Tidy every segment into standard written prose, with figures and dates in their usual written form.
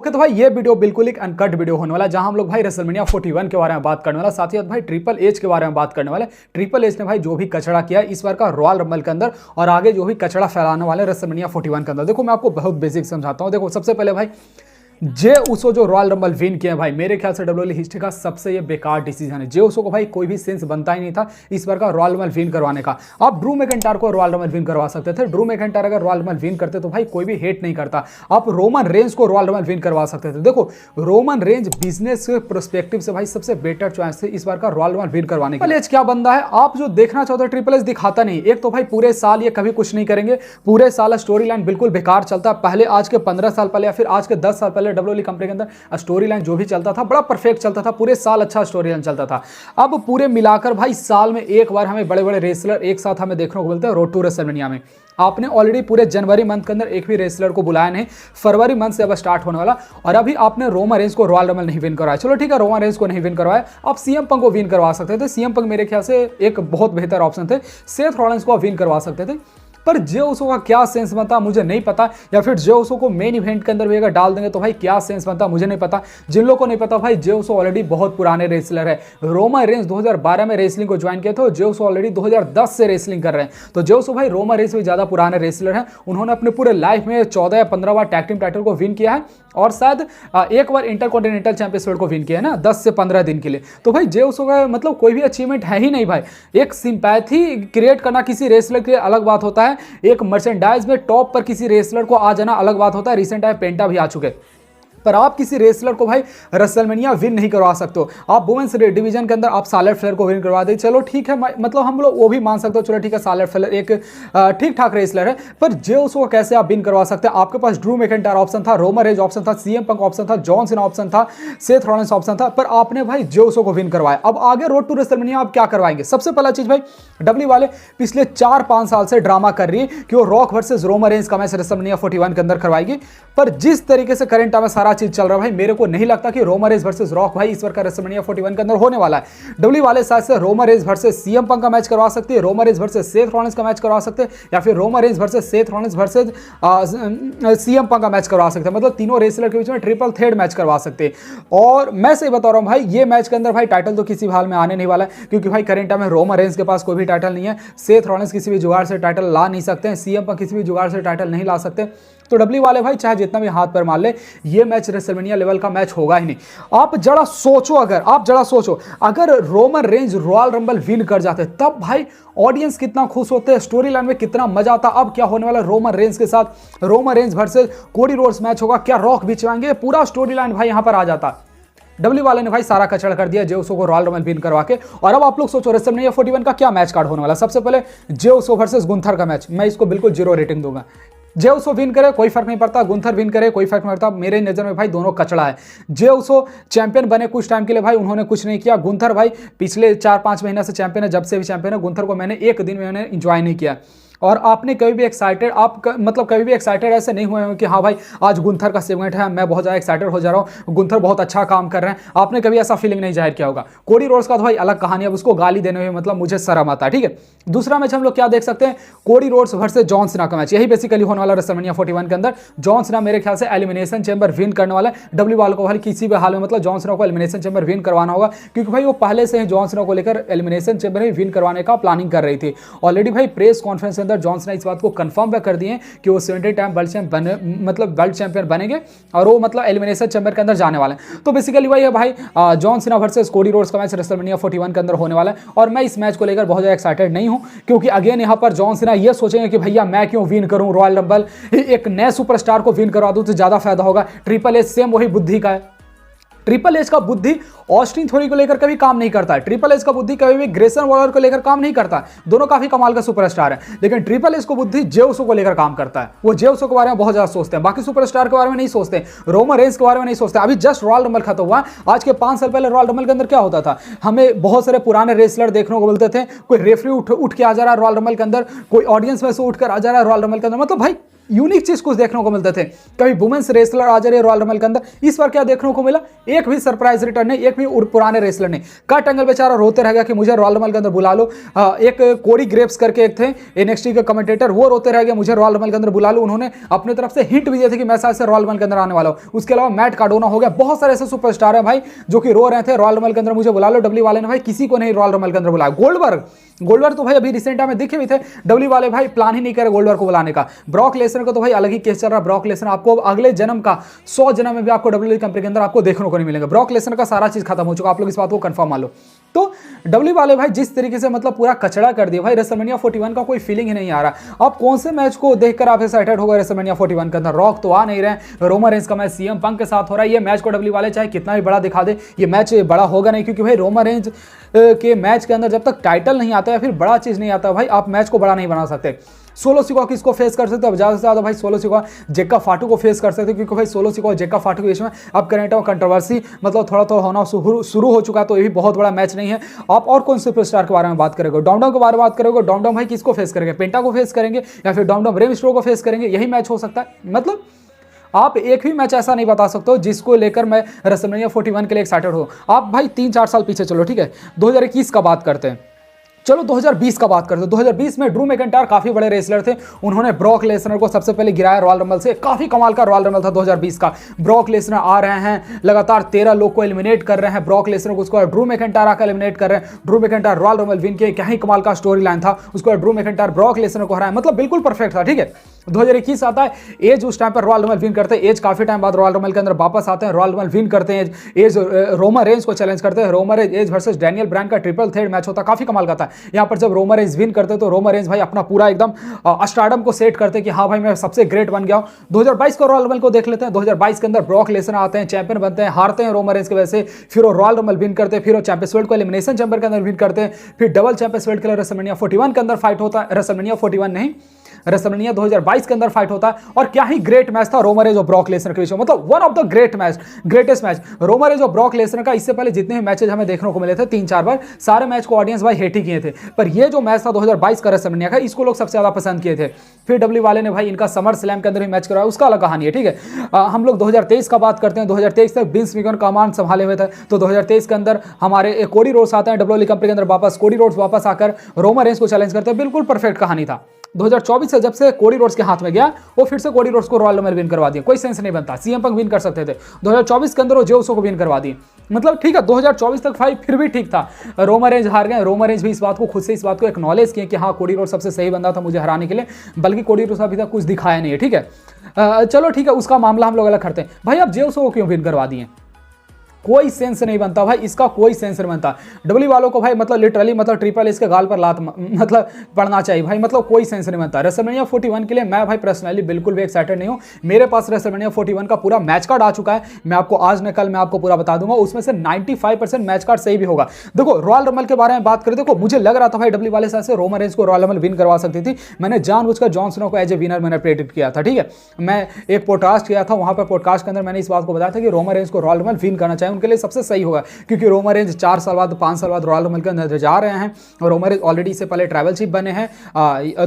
Okay तो भाई ये वीडियो बिल्कुल एक अनकट वीडियो होने वाला है, जहां हम लोग भाई रेसलमेनिया 41 के बारे में बात करने वाला, साथ ही साथ भाई ट्रिपल एच के बारे में बात करने वाले। ट्रिपल एच ने भाई जो भी कचरा किया इस बार का रॉयल रंबल के अंदर और आगे जो भी कचरा फैलाने वाले रेसलमेनिया 41 के अंदर। देखो मैं आपको बहुत बेसिक समझाता हूँ। देखो सबसे पहले भाई जे उसो जो रॉयल रंबल विन किया भाई, मेरे ख्याल से डब्ल्यूडब्ल्यूई हिस्ट्री का सबसे ये बेकार डिसीजन है। जे उसो को भाई कोई भी सेंस बनता ही नहीं था इस बार का रॉयल रंबल विन करवाने का। आप ड्रू मैकिंटायर को रॉयल रंबल विन करवा सकते थे। ड्रू मैकिंटायर अगर रॉयल रंबल विन करते तो भाई कोई भी हेट नहीं करता। आप रोमन रेंज को रॉयल रंबल विन करवा सकते थे। देखो रोमन रेंज बिजनेस के प्रोस्पेक्टिव से भाई सबसे बेटर चॉइस थे इस बार का रॉयल रंबल विन करवाने के लिए। क्या बंदा है आप जो देखना चाहते हो ट्रिपल एच दिखाता नहीं। एक तो भाई पूरे साल ये कभी कुछ नहीं करेंगे, पूरे साल स्टोरी लाइन बिल्कुल बेकार चलता है। पहले आज के 15 साल पहले या फिर आज के 10 साल पहले डब्ल्यूडब्ल्यूई कंपनी के अंदर स्टोरी लाइन जो भी चलता था बड़ा परफेक्ट चलता था, पूरे साल अच्छा स्टोरी लाइन चलता था। अब पूरे मिलाकर भाई साल में एक बार हमें बड़े बड़े रेसलर एक साथ हमें देखने को मिलते हैं रोड टू रेसलमेनिया में। आपने ऑलरेडी पूरे जनवरी मंथ के अंदर एक भी रेसलर को बुलाया नहीं, फरवरी मंथ से अब स्टार्ट होने वाला, और अभी आपने रोमन रेंज को रॉयल रंबल नहीं विन करवाया। चलो ठीक है, रोमन रेंज को नहीं विन करवाया, आप सीएम पंक को विन करवा सकते थे। सीएम पंक मेरे ख्याल से एक बहुत बेहतर ऑप्शन थे। सेथ रॉलिंस को विन करवा सकते थे, पर जे उसो का क्या सेंस बनता मुझे नहीं पता। या फिर जे उसो को मेन इवेंट के अंदर भी अगर डाल देंगे तो भाई क्या सेंस बनता मुझे नहीं पता। जिन लोगों को नहीं पता भाई जे उसो ऑलरेडी बहुत पुराने रेसलर है। रोमन रेंज 2012 में रेसलिंग को ज्वाइन किया था, जे उसो ऑलरेडी 2010 से रेसलिंग कर रहे हैं। तो जे उसो भाई रोमन रेंज भी ज्यादा पुराने रेसलर हैं। उन्होंने अपने पूरे लाइफ में 14 या 15 बार टैग टीम टाइटल को विन किया है और शायद एक बार इंटरकॉन्टिनेंटल चैंपियनशिप को विन किया है ना 10 से 15 दिन के लिए। तो भाई जे उसो का मतलब कोई भी अचीवमेंट है ही नहीं भाई। एक सिंपैथी क्रिएट करना किसी रेसलर के लिए अलग बात होता है, एक मर्चेंडाइज में टॉप पर किसी रेसलर को आ जाना अलग बात होता है। रिसेंट टाइम पेंटा भी आ चुके, पर आप किसी रेसलर को भाई रेसलमेनिया विन नहीं करवा सकते हो। आप वुमेन्स डिवीजन के अंदर आप सालेट फ्लेयर को विन करवा दे, चलो ठीक है, मतलब हम लोग वो भी मान सकते हो, चलो ठीक है सालेट फ्लेयर एक ठीक ठाक रेसलर है। पर जे उसो को कैसे आप विन करवा सकते हैं? आपके पास ड्रू मैकिंटायर ऑप्शन था, रोमन रेंज ऑप्शन था, सीएम पंक ऑप्शन था, जॉन सीना ऑप्शन था, सेथ रॉलिंस ऑप्शन था, पर आपने भाई जे उसो को विन करवाया। अब आगे रोड टू रेसलमेनिया आप क्या करवाएंगे? सबसे पहला चीज भाई डब्ल्यू वाले पिछले 4-5 साल से ड्रामा कर रही है कि वो रॉक वर्सेस रोमन रेंज का मैच रेसलमेनिया 41 के अंदर करवाएगी, पर जिस तरीके से करंट में सारा चीज चल रहा है भाई मेरे को नहीं लगता कि रोमन रेंज वर्सेस रॉक भाई इस बार का रेसलमेनिया 41 के अंदर होने वाला है। डब्ल्यू वाले साथ से Roman Reigns versus CM Punk का मैच करवा सकते हैं, Roman Reigns versus Seth Rollins का मैच करवा सकते हैं, या फिर Roman Reigns versus Seth Rollins versus CM Punk का मैच करवा सकते हैं। मतलब तीनों रेसलर के बीच में ट्रिपल थ्रेड मैच करवा सकते हैं। और मैं सही बता रहा हूं भाई ये मैच के अंदर भाई टाइटल तो किसी हाल में आने नहीं वाला है, क्योंकि भाई करंट में रोमन रेंज के पास कोई भी टाइटल नहीं है, सेथ रॉलिंस किसी भी जुगाड़ से टाइटल ला नहीं सकते हैं, सीएम पंक किसी भी जुगाड़ से टाइटल नहीं ला सकते। तो डब्ल्यू वाले भाई चाहे जितना भी हाथ पर मार ले ये मैच रेसलमेनिया लेवल का मैच होगा ही नहीं। आप जरा सोचो, अगर Roman Reigns royal rumble win कर जाते तब भाई ऑडियंस कितना खुश होते, स्टोरी लाइन में कितना मजा आता। अब क्या होने वाला रोमन रेंज के साथ, Roman Reigns versus Cody Rhodes match होगा, क्या रॉक बिचवाएंगे, पूरा स्टोरी लाइन भाई यहां पर आ जाता। डब्ल्यू वाले ने भाई सारा कचरा कर दिया जे उसो को रॉयल रंबल विन करवा के। और अब आप लोग सोचो रेसलमेनिया 41 का क्या मैच कार्ड होने वाला। सबसे पहले जे उसो वर्सेस गुंथर का मैच, मैं इसको बिल्कुल 0 रेटिंग दूंगा। जे उसो विन करे कोई फर्क नहीं पड़ता, गुंथर विन करे कोई फर्क नहीं पड़ता, मेरे नजर में भाई दोनों कचड़ा है। जे उसो चैंपियन बने कुछ टाइम के लिए भाई उन्होंने कुछ नहीं किया। गुंथर भाई पिछले 4-5 महीने से चैंपियन है, जब से भी चैंपियन है। गुंथर को मैंने एक दिन में मैंने इंजॉय नहीं किया। और आपने कभी भी एक्साइटेड कभी भी एक्साइटेड ऐसे नहीं हुए हैं कि हाँ भाई आज गुंथर का सेगमेंट है, मैं बहुत ज़्यादा एक्साइटेड हो जा रहा हूँ, गुंथर बहुत अच्छा काम कर रहे हैं। आपने कभी ऐसा फीलिंग नहीं जाहिर किया होगा। कोडी रोड्स का तो भाई अलग कहानी है, अब उसको गाली देने में मतलब मुझे शर्म आता है। ठीक है, दूसरा मैच हम लोग क्या देख सकते हैं, Cody Rhodes versus John Cena का मैच। यही बेसिकली होने वाला रेसलमेनिया 41 के अंदर। जॉन सीना मेरे ख्याल से एलिमिनेशन चैंबर विन करने वाला है। डब्ल्यू वाले को भाई किसी भी हाल में मतलब जॉन सीना को एलिमिनेशन चैंबर विन करवाना होगा, क्योंकि भाई वो पहले से ही जॉन सीना को लेकर एलिमिनेशन चैंबर में विन करवाने का प्लानिंग कर रही थी। ऑलरेडी भाई प्रेस कॉन्फ्रेंस के अंदर जॉन सीना इस बात को कंफर्म कर दिए कि वो 70 टाइम वर्ल्ड चैंपियन बनेंगे और वो मतलब एलिमिनेशन चैंबर के अंदर जाने वाले हैं। तो बेसिकली वही है भाई John Cena versus Cody Rhodes का मैच रेसलमेनिया 41 के अंदर होने वाला है। और मैं इस मैच को लेकर बहुत ज्यादा एक्साइटेड नहीं हूं, क्योंकि अगेन यहां पर जॉन सीना ये सोचेंगे कि भैया मैं क्यों विन करूं रॉयल रंबल, एक नए सुपरस्टार को विन करवा दूं तो ज्यादा फायदा होगा। ट्रिपल एच सेम वही बुद्धि का है। ट्रिपल एच का बुद्धि ऑस्टिन थ्योरी को लेकर कभी काम नहीं करता है। ट्रिपल एच का बुद्धि कभी भी ग्रेसन वॉलर को लेकर काम नहीं करता। दोनों काफी कमाल का सुपरस्टार है, लेकिन ट्रिपल एच को बुद्धि जे उसो को लेकर काम करता है। वो जे उसो के बारे में बहुत ज्यादा सोचते हैं, बाकी सुपरस्टार के बारे में नहीं सोचते, रोमन रेंज के बारे में नहीं सोचते। अभी जस्ट रॉयल रंबल खत्म हुआ, आज के 5 साल पहले रॉयल रंबल के अंदर क्या होता था, हमें बहुत सारे पुराने रेसलर देखने को मिलते थे। कोई रेफरी उठ के आ जा रहा है रॉयल रंबल के अंदर, कोई ऑडियंस में से उठकर आ जा रहा है रॉयल रंबल के अंदर। मतलब भाई यूनिक चीज कुछ देखने को मिलते थे। कभी वुमेन्स रेसलर आ जा रही है रॉयल रमल के अंदर, इस बार क्या देखने को मिला, एक भी सरप्राइज रिटर्न नहीं, एक भी पुराने रेसलर नहीं। कर्ट एंगल बेचारा रोते रह गया कि मुझे रॉयल रमल के अंदर बुला लो। एक कोडी ग्रेव्स करके एक थे एनएक्सटी के कमेंटेटर, वो रोते रह गए मुझे रॉयल रमल के अंदर बुला लो। उन्होंने अपनी तरफ से हिंट भी दिए थे कि मैं शायद से रॉयल रमल के अंदर आने वाला हूं। उसके अलावा मैट कार्डोना हो गया, बहुत सारे ऐसे सुपरस्टार हैं भाई जो कि रो रहे थे रॉयल रमल के अंदर मुझे बुला लो। डब्ल्यू वाले ने भाई किसी को नहीं रॉयल रमल के अंदर बुलाया। गोल्डबर्ग तो भाई अभी रिसेंट टाइम में दिखे भी थे, डब्ल्यू वाले भाई प्लान ही नहीं करे गोल्डबर्ग को बुलाने का। ब्रॉक लेसनर का तो भाई अलग ही केस चल रहा है। ब्रॉक लेसनर आपको अगले जन्म का 100 जन्म में भी आपको डब्ल्यू कंपनी के अंदर आपको देखने को नहीं मिलेगा। ब्रॉक लेसनर का सारा चीज खत्म हो चुका, आप लोग इस बात को कंफर्म मान लो। तो डब्ल्यू वाले भाई जिस तरीके से मतलब पूरा कचड़ा कर दिया भाई, रेसलमेनिया 41 का कोई फीलिंग ही नहीं आ रहा। अब कौन से मैच को देखकर आप एक्साइटेड हो गए रेसलमेनिया 41 के अंदर? रॉक तो आ नहीं रहे, रोमन रेंज का मैच सीएम पंक के साथ हो रहा है। ये मैच को डब्ल्यू वाले चाहे कितना भी बड़ा दिखा दे, ये मैच बड़ा होगा नहीं, क्योंकि भाई रोमन रेंज के मैच के अंदर जब तक टाइटल नहीं आता है, फिर बड़ा चीज नहीं आता भाई, आप मैच को बड़ा नहीं बना सकते। सोलो सिकोआ किसको फेस कर सकते हो? अब ज्यादा से ज्यादा भाई सोलो सिकोआ जेक्का फाटू को फेस कर सकते हो, क्योंकि भाई सोलो सिकोआ जेक्का फाटू के बीच में अब करंट में कंट्रोवर्सी मतलब थोड़ा तो होना शुरू हो चुका है, तो ये भी बहुत बड़ा मैच नहीं है। आप और कौन से सुपरस्टार के बारे में बात करेंगे? डॉमडम के बारे में बात करेंगे। डॉमडम भाई किसको फेस करेंगे? पेंटा को फेस करेंगे या फिर डॉमडम रेम स्ट्रो को फेस करेंगे? यही मैच हो सकता है। मतलब आप एक भी मैच ऐसा नहीं बता सकते हो जिसको लेकर मैं रेसलमेनिया 41 के लिए एक्साइटेड हूं। आप भाई 3-4 साल पीछे चलो, ठीक है, 2021 का बात करते हैं। चलो 2020 का बात करते हैं। 2020 में ड्रू मैकिंटायर काफी बड़े रेसलर थे, उन्होंने ब्रॉक लेसनर को सबसे पहले गिराया रॉयल रंबल से। काफी कमाल का रॉयल रंबल था 2020 का। ब्रॉक लेसनर आ रहे हैं, लगातार 13 लोग को एलिमिनेट कर रहे हैं ब्रॉक लेसनर को, उसको ड्रू मैकिंटायर आकर एलिमिनेट कर रहे हैं। Drew McIntyre royal rumble win किए, क्या ही कमाल का स्टोरी लाइन था। उसको ड्रू मैकिंटायर ब्रॉक लेसनर को हराया, मतलब बिल्कुल परफेक्ट था, ठीक है। 2021 आता है, एज उस टाइम पर रॉयल रंबल विन करते हैं। एज काफी टाइम बाद रॉयल रंबल के अंदर वापस आते हैं, रॉयल रंबल विन करते हैं। एज रोमन रेंज को चैलेंज करते हैं। Roman Edge versus Daniel Bryan का ट्रिपल थ्रेड मैच होता, काफी कमाल का था। यहाँ पर जब रोमन रेंज विन करते तो रोमन रेंज भाई अपना पूरा एकदम स्टारडम को सेट करते कि हाँ भाई मैं सबसे ग्रेट बन गया हूं। 2022 का रॉयल रंबल को देख लेते हैं। 2022 के अंदर ब्रॉक लेसनर आते हैं, चैंपियन बनते हैं, हारते हैं रोमन रेंज की वजह से, फिर वो रॉयल रंबल विन करते हैं, फिर वो चैंपियंस वर्ल्ड को एलिमिनेशन चैंबर के अंदर विन करते हैं, फिर डबल चैंपियंस वर्ल्ड के लिए रेसलमेनिया 41 के अंदर फाइट होता है। रेसलमेनिया 41 नहीं, रेसलमेनिया 2022 के अंदर फाइट होता है। और क्या ही ग्रेट मैच था रोमन रेंज और ब्रॉक लेसनर के बीच में, मतलब one of the greatest match Roman Reigns और ब्रॉक लेसनर का। इससे पहले जितने भी मैचेज हमें देखने को मिले थे 3-4 बार, सारे मैच को ऑडियंस भाई हेट ही किए थे, पर ये जो मैच था 2022 का रेसलमेनिया का, इसको लोग सबसे ज्यादा पसंद किए थे। फिर डब्ल्यू वाले ने भाई इनका समर स्लैम के अंदर भी मैच कराया, उसका अलग कहानी है, ठीक है। हम लोग 2023 का बात करते हैं। 2023 तक विंस मैकमैन कमान संभाले हुए थे, तो 2023 के अंदर हमारे कोडी रोड्स आते हैं डब्ल्यूडब्ल्यूई कंपनी के अंदर वापस। कोडी रोड्स वापस आकर रोमन रेंज को चैलेंज करते हैं, बिल्कुल परफेक्ट कहानी था। 2024 से जब से कोडी रोड्स के हाथ में गया, वो फिर से कोडी रोड्स को रॉयल रंबल विन करवा दिया, कोई सेंस नहीं बनता। सीएम पंक विन कर सकते थे 2024 के अंदर, वो जे उसो को विन करवा दिए, मतलब ठीक है। 2024 तक भाई फिर भी ठीक था। रोमन रेंज हार गए, रोमन रेंज भी इस बात को खुद से इस बात को एक्नॉलेज किए कि हाँ कोडी रोड्स सबसे सही बंदा था मुझे हराने के लिए, बल्कि कोडी रोड्स अभी तक कुछ दिखाया नहीं है, ठीक है। चलो ठीक है, उसका मामला हम लोग अलग करते हैं। भाई अब जे उसो को क्यों विन करवा दिए? कोई सेंस नहीं बनता भाई, इसका कोई सेंस नहीं बनता। डब्ल्यू वालों को भाई मतलब लिटरली मतलब ट्रिपल एच के गाल पर लात मतलब पड़ना चाहिए भाई, मतलब कोई सेंस नहीं बनता। रेसलमेनिया 41 के लिए मैं भाई पर्सनली बिल्कुल भी एक्साइटेड नहीं हूं। मेरे पास रेसलमेनिया 41 का पूरा मैच कार्ड आ चुका है, मैं आपको आज न कल मैं आपको पूरा बता दूंगा। उसमें से 95% मैच कार्ड सही भी होगा। देखो रॉयल रंबल के बारे में बात करें, देखो मुझे लग रहा था भाई डब्ल्यू वाले से रोमन रेंज को रॉयल रंबल विन करवा सकती थी। मैंने जानबूझकर जॉन सीना को एज ए विनर मैंने प्रेडिक्ट किया था, ठीक है। मैं एक पॉडकास्ट किया था, वहां पर पॉडकास्ट के अंदर मैंने इस बात को बताया था कि रोमन रेंज को रॉयल रंबल विन करना चाहिए, उनके लिए सबसे सही, क्योंकि रोमन रेंज 4 साल बाद 5 साल बाद रॉयल रंबल के अंदर जा रहे हैं, और रोमन रेंज ऑलरेडी से पहले ट्रैवल चीफ बने हैं,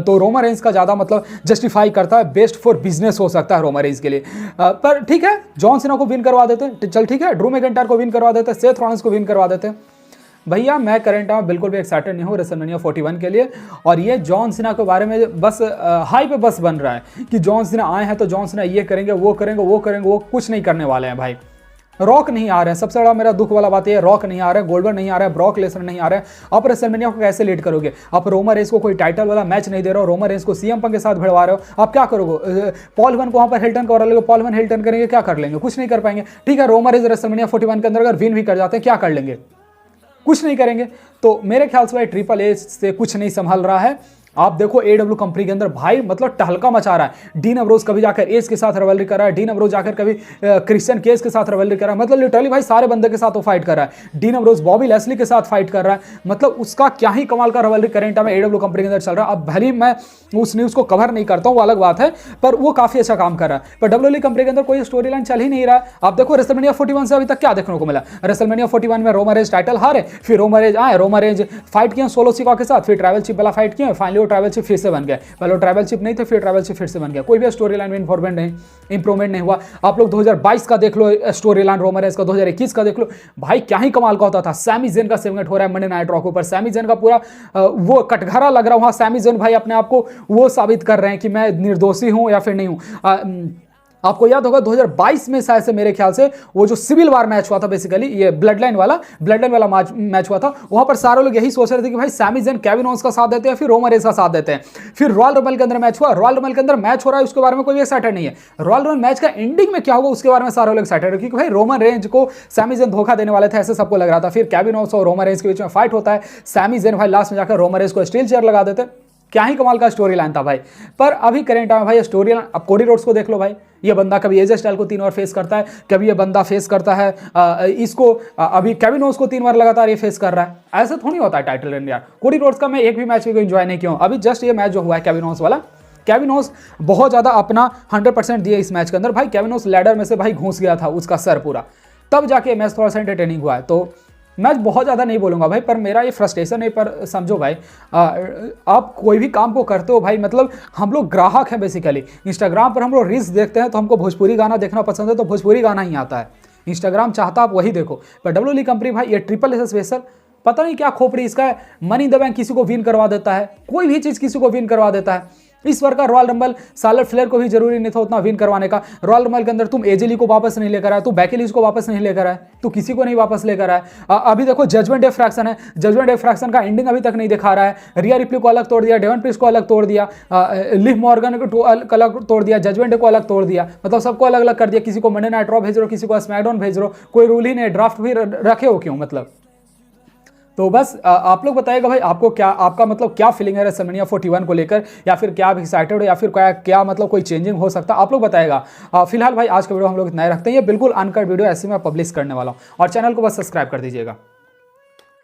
तो रोमन रेंज का ज्यादा मतलब जस्टिफाई करता है, बेस्ट फॉर बिजनेस हो सकता है रोमन रेंज के लिए। पर ठीक है, जॉन सीना को विन करवा देते, चल ठीक है, ड्रू मैकिंटायर को विन करवा देते, सेथ रॉलिंस को विन करवा देते। भैया मैं करंट में बिल्कुल भी एक्साइटेड नहीं हूँ रेसलमेनिया 41 के लिए। और ये जॉन सीना के बारे में बस हाई पे बस बन रहा है कि जॉन सीना आए हैं तो जॉन सीना ये करेंगे वो करेंगे वो करेंगे, वो कुछ नहीं करने वाले हैं भाई। रॉक नहीं आ रहे हैं, सबसे बड़ा मेरा दुख वाला बात है, रॉक नहीं आ रहा है, गोल्डबर्ग नहीं आ रहा है, ब्रॉक लेसनर नहीं आ रहा है। आप रेसलमेनिया को कैसे लीड करोगे? आप रोमन रेंज को कोई टाइटल वाला मैच नहीं दे रहे हो, रोमन रेंज को सीएम पंक के साथ भिड़वा रहे हो, आप क्या करोगे? पॉल हeyman को वहां पर हिल्टन करा लेंगे, पॉल हeyman हिल्टन करेंगे, क्या कर लेंगे? कुछ नहीं कर पाएंगे, ठीक है। रोमन रेंज रेसलमेनिया 41 के अंदर अगर विन भी कर जाते हैं, क्या कर लेंगे? कुछ नहीं करेंगे। तो मेरे ख्याल से भाई ट्रिपल एच से कुछ नहीं संभल रहा है। आप देखो एडब्ल्यू कंपनी के अंदर भाई मतलब टहलका मचा रहा है। डीन अम्ब्रोज कभी जाकर एज के साथ रवलरी कर रहा है, डीन अम्ब्रोज जाकर कभी क्रिश्चियन केस के साथ रवलरी कर रहा है, मतलब लिटरली भाई सारे बंदे के साथ वो फाइट कर रहा है। डीन अम्ब्रोज बॉबी लेस्ली के साथ फाइट कर रहा है, मतलब उसका क्या ही कमाल का रवलरी करेंट में एडब्ल्यू कंपनी के अंदर चल रहा है। अब भले मैं उस न्यूज को कवर नहीं करता हूँ, वो अलग बात है, पर वो काफी अच्छा काम कर रहा है। पर डब्ल्यूडब्ल्यूई कंपनी के अंदर कोई स्टोरी लाइन चल ही नहीं रहा है। आप देखो रेसलमेनिया 41 से अभी तक क्या देखने को मिला? रेसलमेनिया 41 में रोमन रेंज टाइटल हारे, फिर रोमन रेंज आए, रोमन रेंज फाइट किए सोलो सिकोआ के साथ, फिर ट्रैवल चीफ वाला फाइट किए, फाइनली वो वो ट्राइबल चीफ फिर से बन गया, पहले वो ट्राइबल चीफ नहीं थे फिर ट्राइबल चीफ फिर से बन गया, कोई भी स्टोरी लाइन में इंप्रूवमेंट नहीं हुआ। आप लोग 2022 का देख लो स्टोरी लाइन रोमन रेंज का, 2021 का देख लो भाई, क्या ही कमाल का होता था। सैमी ज़ेन का सेगमेंट हो रहा है मंडे नाइट रॉ के ऊपर, सैमी ज़ेन का पूरा वो कटघरा लग रहा है वहाँ, सैमी ज़ेन भाई अपने आप को वो साबित कर रहे हैं कि मैं निर्दोषी हूँ या फिर नहीं हूँ। आपको याद होगा 2022 में शायद से मेरे ख्याल से वो जो सिविल वार मैच हुआ था, बेसिकली ये ब्लड लाइन वाला मैच हुआ था, वहां पर सारे लोग यही सोच रहे थे कि भाई सैमी ज़ेन केविन ओवेंस का साथ देते हैं फिर रोमन रेंज का साथ देते हैं। फिर रॉयल रंबल के अंदर मैच हुआ, रॉयल रंबल के अंदर मैच हो रहा है, उसके बारे में कोई एक्साइटेड नहीं है। रॉयल रंबल मैच का एंडिंग में क्या होगा उसके बारे में सारे लोग एक्साइटेड है, क्योंकि भाई रोमन रेंज को सैमी ज़ेन धोखा देने वाले थे ऐसे सबको लग रहा था। फिर केविन ओवेंस और रोमन रेंज के बीच में फाइट होता है, सैमी ज़ेन भाई लास्ट में जाकर रोमन रेंज को स्टील चेयर लगा देते। क्या ही कमाल का स्टोरी लाइन था भाई। पर अभी करेंट टाइम भाई स्टोरी लाइन, अब कोडी रोड्स को देख लो भाई, ये बंदा कभी एजे स्टाइल को 3 बार फेस करता है, कभी ये बंदा फेस करता है इसको, अभी केविन ओवेंस को 3 बार लगातार ये फेस कर रहा है। ऐसा थोड़ी होता है टाइटल रेन यार। कोडी रोड्स का मैं एक भी मैच को एंजॉय नहीं किया हूं। अभी जस्ट ये मैच जो हुआ है केविन ओवेंस वाला, केविन ओवेंस बहुत ज्यादा अपना 100% दिए इस मैच के अंदर भाई। केविन ओवेंस लैडर में से भाई घुस गया था उसका सर पूरा, तब जाके मैच थोड़ा सा एंटरटेनिंग हुआ है। तो मैच बहुत ज़्यादा नहीं बोलूँगा भाई, पर मेरा ये फ्रस्ट्रेशन है। पर समझो भाई, आप कोई भी काम को करते हो भाई, मतलब हम लोग ग्राहक हैं बेसिकली। इंस्टाग्राम पर हम लोग रील्स देखते हैं तो हमको भोजपुरी गाना देखना पसंद है, तो भोजपुरी गाना ही आता है। इंस्टाग्राम चाहता आप वही देखो। पर WWE कंपनी भाई ये ट्रिपल एस स्पेशल पता नहीं क्या खोपड़ी इसका है, मनी इन द बैंक किसी को विन करवा देता है, कोई भी चीज़ किसी को विन करवा देता है। इस बार का रॉयल रंबल सार्लट फ्लेयर को भी जरूरी नहीं था उतना विन करवाने का। रॉयल रंबल के अंदर तुम एजेली को वापस नहीं लेकर आए, तू बेकी लिंच को वापस नहीं लेकर आए, तू किसी को नहीं वापस लेकर आए। अभी देखो जजमेंट डे फ्रैक्शन है, जजमेंट डे फ्रैक्शन का एंडिंग अभी तक नहीं दिखा रहा है। रिया रिप्ली को अलग तोड़ दिया, डेवन प्रीस्ट को अलग तोड़ दिया, लिव मॉर्गन को अलग तोड़ दिया, जजमेंट डे को अलग तोड़ दिया, मतलब सबको अलग अलग कर दिया। किसी को मंडे नाइट रॉ भेज रहे हो, किसी को स्मैकडाउन भेज रहे हो, कोई रूल ही नहीं, ड्राफ्ट भी रखे हो क्यों मतलब। तो बस आप लोग बताइएगा भाई आपको क्या, आपका मतलब क्या फीलिंग है रेसलमेनिया 41 को लेकर, या फिर क्या आप एक्साइटेड हो, या फिर क्या मतलब कोई चेंजिंग हो सकता है, आप लोग बताइएगा। फिलहाल भाई आज का वीडियो हम लोग इतना ही रखते हैं। ये बिल्कुल अनकट वीडियो ऐसे मैं पब्लिश करने वाला हूँ, और चैनल को बस सब्सक्राइब कर दीजिएगा।